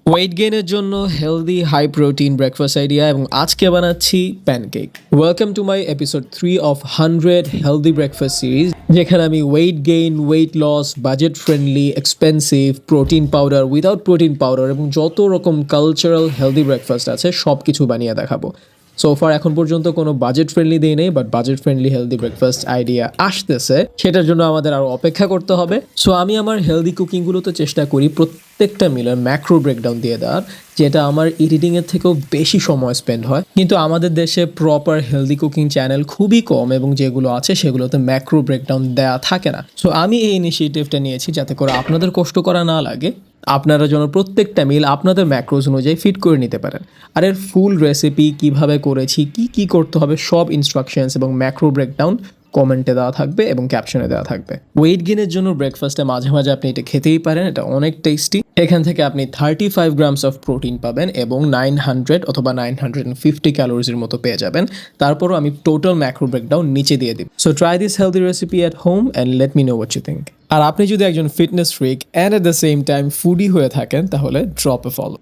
Wait গেইনের জন্য healthy high protein breakfast idea এবং আজকে বানাচ্ছি pancake. Welcome to my episode 3 of 100 healthy breakfast series, যেখানে আমি weight gain, weight loss, budget friendly, expensive, protein powder, without protein powder এবং যত রকম কালচারাল হেলদি ব্রেকফাস্ট আছে সব কিছু বানিয়ে দেখাবো। সোফার এখন পর্যন্ত কোনো বাজেট ফ্রেন্ডলি দিয়ে নেই, but budget friendly healthy breakfast idea আসতেছে, সেটার জন্য আমাদের আরও অপেক্ষা করতে হবে। সো আমি আমার হেলদি কুকিংগুলোতে চেষ্টা করি প্রত্যেকটা মিলের ম্যাক্রো ব্রেকডাউন দিয়ে দেওয়ার, যেটা আমার এডিটিংয়ের থেকেও বেশি সময় স্পেন্ড হয়। কিন্তু আমাদের দেশে প্রপার হেলদি কুকিং চ্যানেল খুবই কম এবং যেগুলো আছে সেগুলোতে ম্যাক্রো ব্রেকডাউন দেওয়া থাকে না। সো আমি এই ইনিশিয়েটিভটা নিয়েছি যাতে করে আপনাদের কষ্ট করা না লাগে, আপনারা যেন প্রত্যেকটা মিল আপনাদের ম্যাক্রোজ অনুযায়ী ফিট করে নিতে পারেন। আর এর ফুল রেসিপি কীভাবে করেছি, কি করতে হবে, সব ইনস্ট্রাকশনস এবং ম্যাক্রো ব্রেকডাউন কমেন্টে দেওয়া থাকবে এবং ক্যাপশনে দেওয়া থাকবে। ওয়েট গেইনের জন্য ব্রেকফাস্টে মাঝে মাঝে আপনি এটা খেতেই পারেন, এটা অনেক টেস্টি। এখান থেকে আপনি 35 গ্রামস অফ প্রোটিন পাবেন এবং 900 অথবা 950 ক্যালোরিজের মতো পেয়ে যাবেন। তারপরও আমি টোটাল ম্যাক্রো ব্রেকডাউন নিচে দিয়ে দিই। So try this healthy recipe at home and let me know what you think. আর আপনি যদি একজন fitness freak and at the same time foodie হয়ে থাকেন তাহলে ড্রপ এ ফলো।